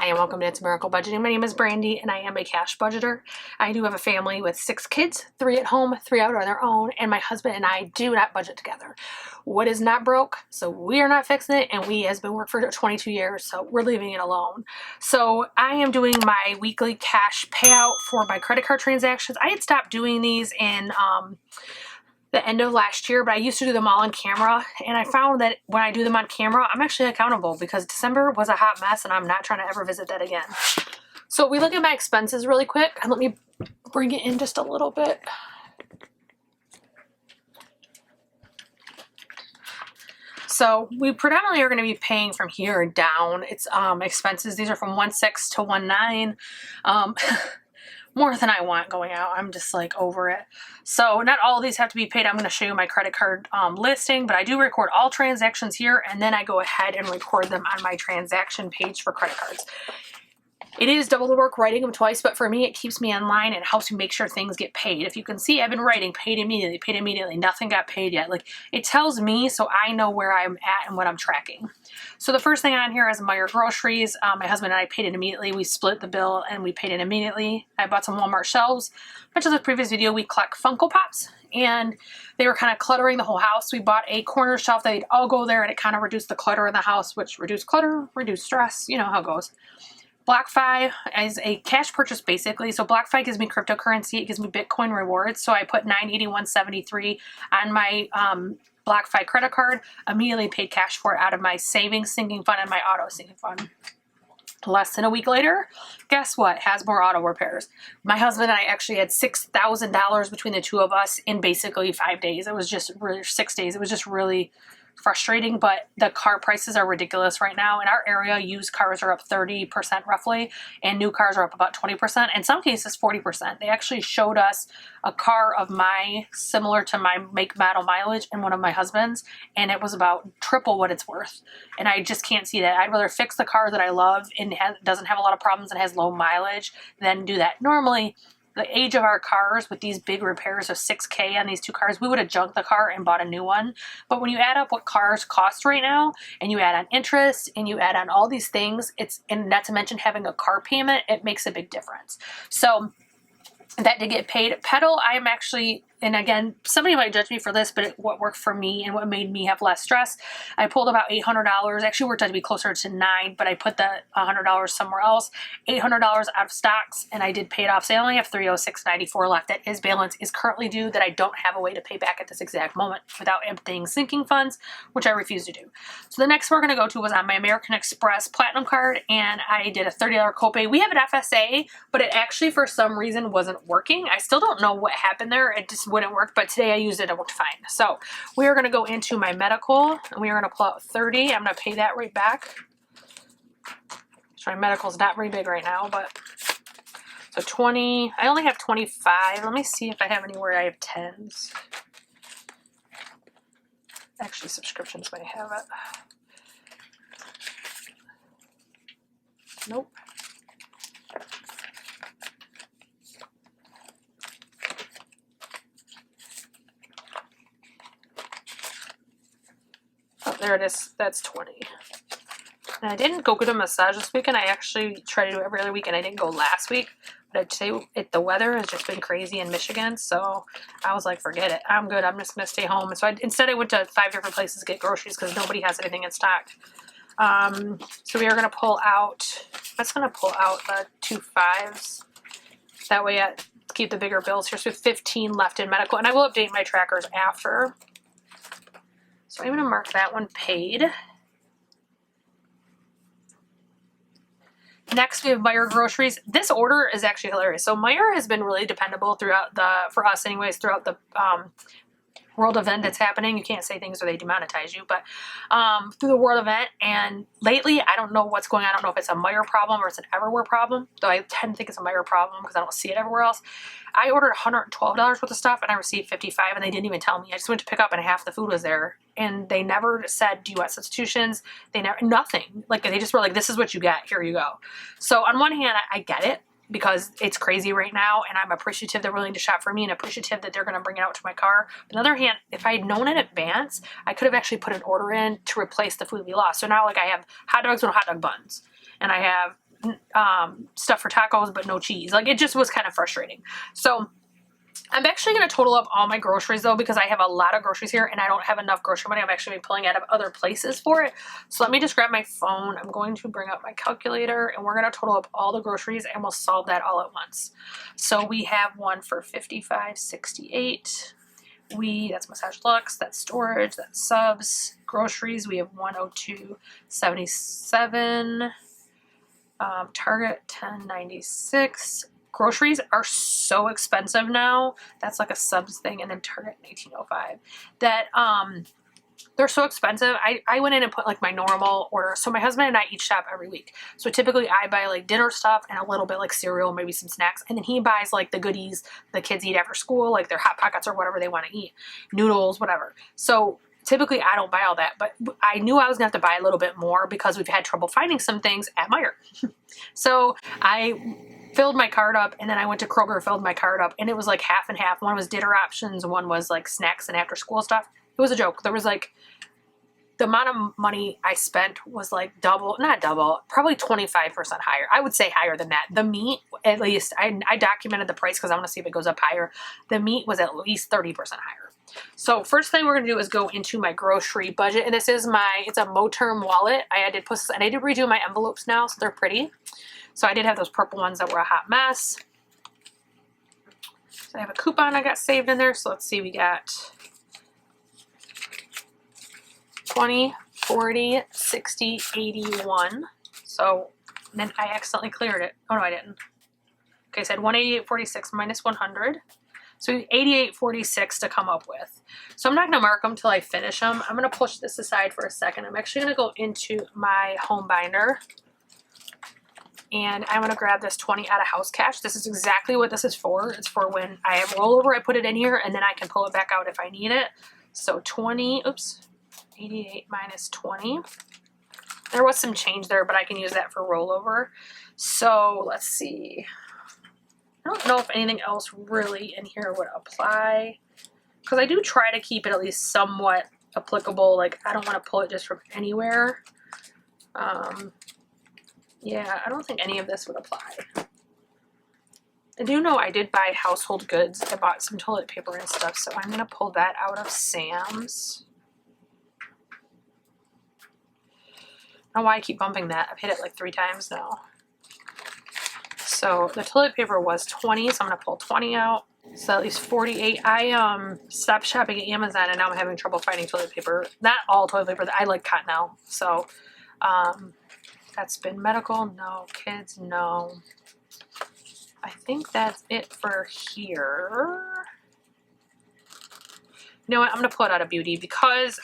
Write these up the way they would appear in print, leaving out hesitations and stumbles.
Hi and welcome to It's Miracle Budgeting. My name is Brandy and I am a cash budgeter. I do have a family with 6 kids, 3 at home, 3 out on their own, and my husband and I do not budget together. What is not broke, so we are not fixing it, and we has been working for 22 years, so we're leaving it alone. So I am doing my weekly cash payout for my credit card transactions. I had stopped doing these in the end of last year, but I used to do them all on camera, and I found that when I do them on camera, I'm actually accountable because December was a hot mess and I'm not trying to ever visit that again. So we look at my expenses really quick, and let me bring it in just a little bit. So we predominantly are going to be paying from here down. It's expenses. These are from 1.6 to 1.9. More than I want going out. I'm just like over it. So not all of these have to be paid. I'm going to show you my credit card listing, but I do record all transactions here, and then I go ahead and record them on my transaction page for credit cards. It is double the work writing them twice, but for me, it keeps me online and helps me make sure things get paid. If you can see, I've been writing paid immediately, nothing got paid yet. Like, it tells me so I know where I'm at and what I'm tracking. So the first thing on here is Meijer groceries. My husband and I paid it immediately. We split the bill and we paid it immediately. I bought some Walmart shelves. Much of the previous video, we collect Funko Pops, and they were kind of cluttering the whole house. We bought a corner shelf that they'd all go there, and it kind of reduced the clutter in the house, which reduced clutter, reduced stress. You know how it goes. BlockFi is a cash purchase basically. So BlockFi gives me cryptocurrency. It gives me Bitcoin rewards. So I put $981.73 on my BlockFi credit card. Immediately paid cash for it out of my savings sinking fund and my auto sinking fund. Less than a week later, guess what? Hasbro Auto Repairs. My husband and I actually had $6,000 between the two of us in basically 5 days. It was just really 6 days. It was just really frustrating, but the car prices are ridiculous right now. In our area, used cars are up 30% roughly, and new cars are up about 20%, in some cases 40%. They actually showed us a car of similar to my make, model, mileage, and one of my husband's, and it was about triple what it's worth. And I just can't see that. I'd rather fix the car that I love and doesn't have a lot of problems and has low mileage than do that. Normally, the age of our cars with these big repairs of $6K on these two cars, we would have junked the car and bought a new one. But when you add up what cars cost right now, and you add on interest, and you add on all these things, and not to mention having a car payment, it makes a big difference. So that did get paid. Pedal, I am actually, and again, somebody might judge me for this, but what worked for me and what made me have less stress, I pulled about $800. Actually worked out to be closer to $9, but I put the $100 somewhere else. $800 out of stocks, and I did pay it off. So I only have $306.94 left. That is balance is currently due that I don't have a way to pay back at this exact moment without emptying sinking funds, which I refuse to do. So the next we're going to go to was on my American Express Platinum card, and I did a $30 copay. We have an FSA, but it actually for some reason wasn't working. I still don't know what happened there. It just wouldn't work, but today I used it. It worked fine. So we are going to go into my medical, and we are going to pull out 30. I'm going to pay that right back. So my medical is not very big right now, but so 20. I only have 25. Let me see if I have anywhere I have 10s. Actually, subscriptions may have it. Nope. Oh, there it is. That's 20. And I didn't go get a massage this weekend. I actually try to do it every other weekend. I didn't go last week, but I'd say the weather has just been crazy in Michigan, so I was like, forget it. I'm good. I'm just going to stay home. And so instead I went to 5 different places to get groceries because nobody has anything in stock. So we are going to pull out, that's going to pull out the 2 5s. That way I keep the bigger bills here. So we have 15 left in medical, and I will update my trackers after. So I'm going to mark that one paid. Next, we have Meijer groceries. This order is actually hilarious. So Meijer has been really dependable for us anyways, throughout the world event that's happening. You can't say things or they demonetize you, but through the world event, and lately, I don't know what's going on. I don't know if it's a Meijer problem or it's an everywhere problem, though I tend to think it's a Meijer problem because I don't see it everywhere else. I ordered $112 worth of stuff, and I received $55, and they didn't even tell me. I just went to pick up, and half the food was there, and they never said, do you want substitutions? They never, nothing. Like, they just were like, this is what you get, here you go. So on one hand, I get it, because it's crazy right now, and I'm appreciative they're willing to shop for me and appreciative that they're going to bring it out to my car. But on the other hand, if I had known in advance, I could have actually put an order in to replace the food we lost. So now, like, I have hot dogs and hot dog buns, and I have stuff for tacos, but no cheese. Like, it just was kind of frustrating. So I'm actually going to total up all my groceries though, because I have a lot of groceries here and I don't have enough grocery money. I'm actually pulling out of other places for it. So let me just grab my phone. I'm going to bring up my calculator and we're going to total up all the groceries and we'll solve that all at once. So we have one for $55.68. That's Massage Luxe, that's storage, that's subs. Groceries, we have $102.77. Target $10.96. Groceries are so expensive now. That's like a subs thing. And then Target $19.05. That they're so expensive. I went in and put like my normal order. So my husband and I each shop every week. So typically I buy like dinner stuff and a little bit like cereal, maybe some snacks. And then he buys like the goodies the kids eat after school, like their Hot Pockets or whatever they want to eat. Noodles, whatever. So typically I don't buy all that, but I knew I was gonna have to buy a little bit more because we've had trouble finding some things at Meijer. So I filled my card up and then I went to Kroger, filled my card up, and it was like half and half. One was dinner options, one was like snacks and after school stuff. It was a joke. There was like, the amount of money I spent was like double, not double, probably 25% higher. I would say higher than that. The meat, at least, I documented the price because I want to see if it goes up higher. The meat was at least 30% higher. So first thing we're going to do is go into my grocery budget. And this is it's a Moterm wallet. I did redo my envelopes now, so they're pretty. So I did have those purple ones that were a hot mess. So I have a coupon I got saved in there. So let's see, we got 20, 40, 60, 81. So then I accidentally cleared it. Oh no, I didn't. Okay, so I had 188.46 minus 100. So 88.46 to come up with. So I'm not going to mark them till I finish them. I'm going to push this aside for a second. I'm actually going to go into my home binder. And I'm going to grab this 20 out of house cash. This is exactly what this is for. It's for when I have rollover, I put it in here, and then I can pull it back out if I need it. So 88 minus 20. There was some change there, but I can use that for rollover. So let's see. I don't know if anything else really in here would apply, because I do try to keep it at least somewhat applicable. Like, I don't want to pull it just from anywhere. Yeah, I don't think any of this would apply. I do know I did buy household goods. I bought some toilet paper and stuff, so I'm going to pull that out of Sam's. I don't know why I keep bumping that. I've hit it like 3 times now. So the toilet paper was 20, so I'm going to pull 20 out. So at least 48. I stopped shopping at Amazon and now I'm having trouble finding toilet paper. Not all toilet paper. I like Cottonelle. So that's been medical. No. Kids, no. I think that's it for here. You know what? I'm going to pull it out of beauty because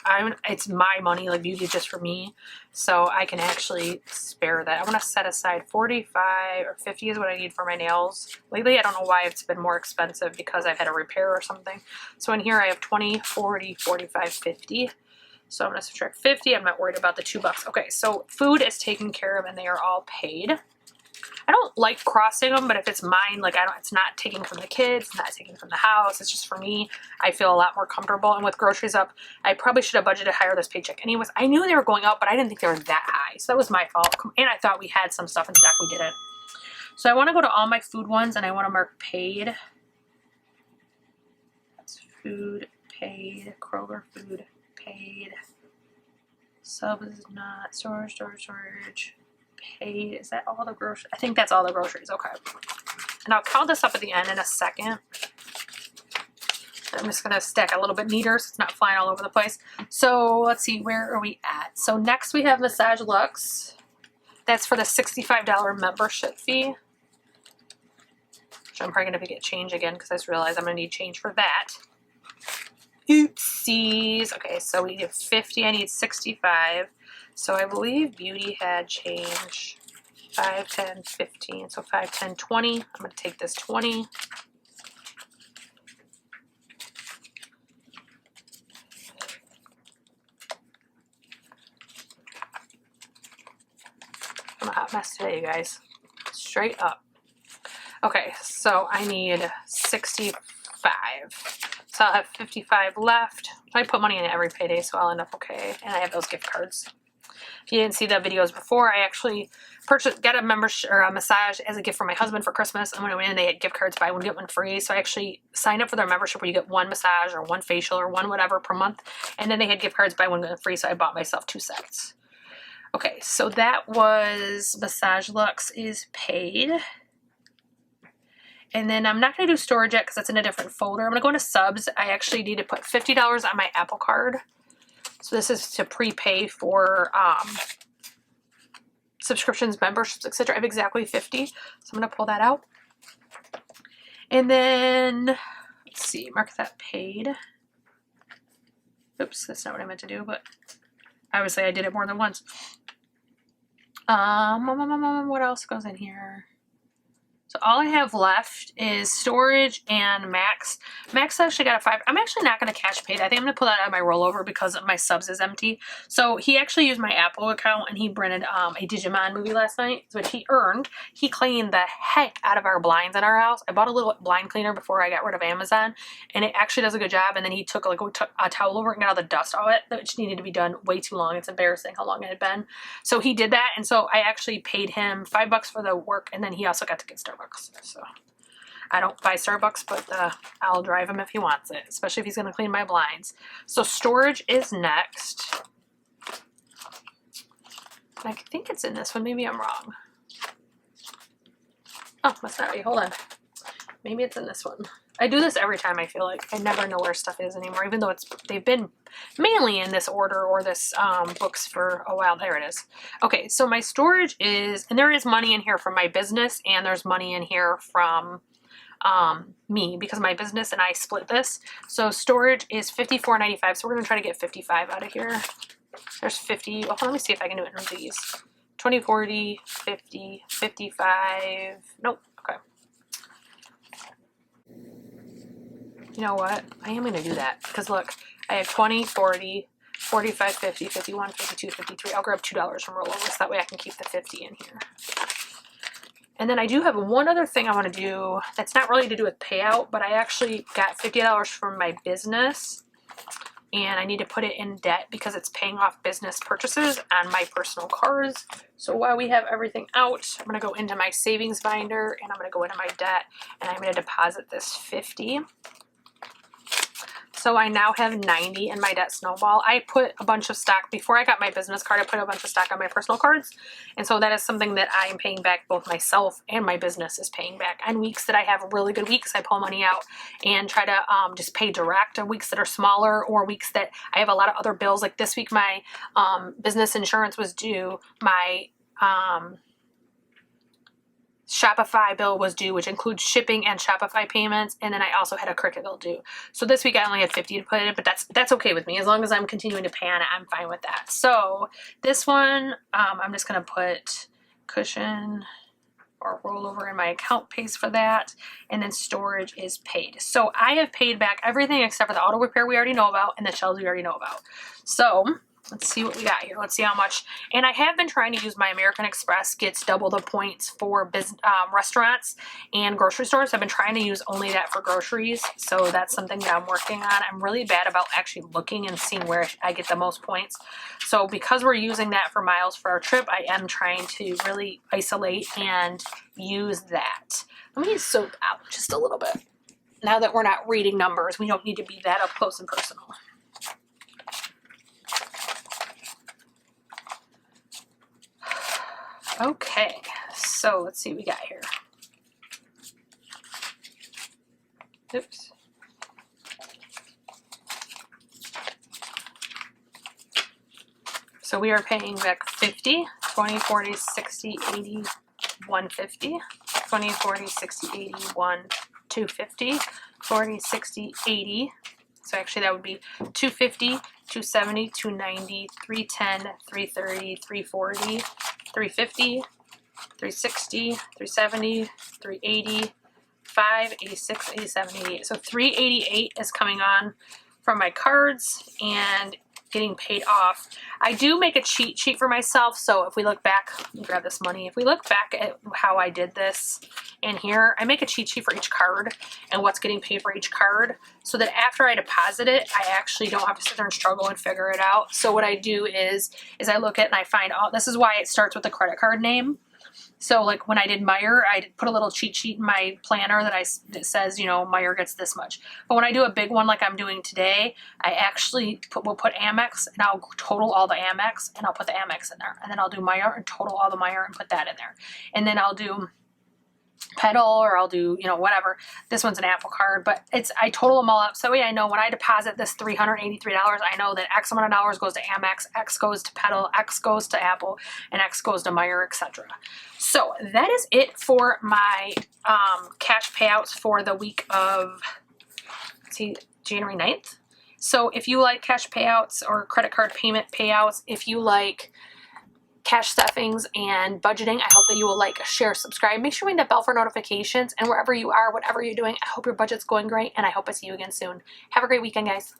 it's my money. Like, beauty is just for me. So I can actually spare that. I'm going to set aside 45 or 50 is what I need for my nails. Lately, I don't know why it's been more expensive because I've had a repair or something. So in here, I have 20, 40, 45, 50. So I'm going to subtract 50. I'm not worried about the $2. Okay, so food is taken care of and they are all paid. I don't like crossing them, but if it's mine, like it's not taking from the kids, it's not taking from the house, it's just for me. I feel a lot more comfortable. And with groceries up, I probably should have budgeted higher this paycheck. Anyways, I knew they were going up, but I didn't think they were that high. So that was my fault. And I thought we had some stuff in stock. We didn't. So I want to go to all my food ones and I want to mark paid. That's food, paid, Kroger food, paid. Sub is not storage. Paid. Is that all the groceries? I think that's all the groceries. Okay. And I'll count this up at the end in a second. I'm just going to stack a little bit neater so it's not flying all over the place. So let's see, where are we at? So next we have Massage Luxe. That's for the $65 membership fee. Which I'm probably going to get change again because I just realized I'm going to need change for that. Oopsies. Okay, so we need 50. I need 65. So I believe beauty had change 5, 10, 15. So 5, 10, 20. I'm going to take this 20. I'm a hot mess today, you guys. Straight up. Okay, so I need 65. So I'll have 55 left. I put money in it every payday, so I'll end up okay. And I have those gift cards. If you didn't see the videos before, I actually got a membership or a massage as a gift for my husband for Christmas. And when I went in, they had gift cards, buy one, get one free. So I actually signed up for their membership where you get one massage or one facial or one whatever per month. And then they had gift cards, buy one, get one free. So I bought myself 2 sets. Okay, so that was Massage Luxe is paid. And then I'm not going to do storage yet because that's in a different folder. I'm going to go into subs. I actually need to put $50 on my Apple Card. So this is to prepay for subscriptions, memberships, etc. I have exactly 50. So I'm going to pull that out. And then, let's see, mark that paid. Oops, that's not what I meant to do, but obviously I did it more than once. What else goes in here? So all I have left is storage and Max. Max actually got a 5. I'm actually not going to cash pay that. I think I'm going to pull that out of my rollover because my subs is empty. So he actually used my Apple account and he rented a Digimon movie last night, which he earned. He cleaned the heck out of our blinds in our house. I bought a little blind cleaner before I got rid of Amazon, and it actually does a good job. And then he took a towel over it and got all the dust off it, which needed to be done way too long. It's embarrassing how long it had been. So he did that, and so I actually paid him $5 for the work, and then he also got to get Starbucks. So I don't buy Starbucks, but I'll drive him if he wants it, especially if he's going to clean my blinds. So storage is next. I think it's in this one. Maybe I'm wrong. Oh, must not be. Hold on. Maybe it's in this one. I do this every time, I feel like. I never know where stuff is anymore, even though they've been mainly in this order or this books for a while. There it is. Okay, so my storage is, and there is money in here from my business, and there's money in here from me, because my business and I split this. So storage is $54.95, so we're going to try to get 55 out of here. There's 50. Well, let me see if I can do it in these. 20, 40, 50, 55. Nope. Okay. You know what? I am going to do that because look, I have 20, 40, 45, 50, 51, 52, 53. I'll grab $2 from rollover so that way I can keep the 50 in here. And then I do have one other thing I want to do that's not really to do with payout, but I actually got $50 from my business and I need to put it in debt because it's paying off business purchases on my personal cards. So while we have everything out, I'm going to go into my savings binder and I'm going to go into my debt and I'm going to deposit this 50. So I now have 90 in my debt snowball. I put a bunch of stock, before I got my business card, I put a bunch of stock on my personal cards. And so that is something that I am paying back, both myself and my business is paying back. On weeks that I have really good weeks, I pull money out and try to just pay direct. On weeks that are smaller or weeks that I have a lot of other bills, like this week my business insurance was due, my Shopify bill was due, which includes shipping and Shopify payments, and then I also had a Cricut bill due. So this week I only had 50 to put in, but that's okay with me. As long as I'm continuing to pay on it, I'm fine with that. So this one, I'm just going to put cushion or rollover in my account pays for that, and then storage is paid. So I have paid back everything except for the auto repair we already know about and the shelves we already know about. So let's see what we got here. Let's see how much. And I have been trying to use my American Express gets double the points for restaurants and grocery stores. I've been trying to use only that for groceries. So that's something that I'm working on. I'm really bad about actually looking and seeing where I get the most points. So because we're using that for miles for our trip, I am trying to really isolate and use that. Let me zoom out just a little bit. Now that we're not reading numbers, we don't need to be that up close and personal. Okay, so let's see what we got here. Oops. So we are paying back 50, 20, 40, 60, 80, 150, 20, 40, 60, 80, 1, 250, 40, 60, 80. So actually that would be 250, 270, 290, 310, 330, 340, 350, 360, 370, 380, 586, 87, 88. So 388 is coming on from my cards, and getting paid off. I do make a cheat sheet for myself. So if we look back, grab this money. If we look back at how I did this in here, I make a cheat sheet for each card and what's getting paid for each card, so that after I deposit it, I actually don't have to sit there and struggle and figure it out. So what I do is I look at it and I find all, this is why it starts with the credit card name. So like when I did Meyer, I put a little cheat sheet in my planner that says, you know, Meyer gets this much. But when I do a big one like I'm doing today, I actually will put Amex, and I'll total all the Amex, and I'll put the Amex in there. And then I'll do Meyer and total all the Meyer and put that in there. And then I'll do Pedal, or I'll do, you know, whatever. This one's an Apple card, but I total them all up. So I know when I deposit this $383, I know that X amount of dollars goes to Amex, X goes to Pedal, X goes to Apple, and X goes to Meyer, etc. So that is it for my cash payouts for the week of, January 9th. So if you like cash payouts or credit card payment payouts, if you like cash stuffings and budgeting, I hope that you will like, share, subscribe. Make sure you ring that bell for notifications. And wherever you are, whatever you're doing, I hope your budget's going great, and I hope I see you again soon. Have a great weekend, guys.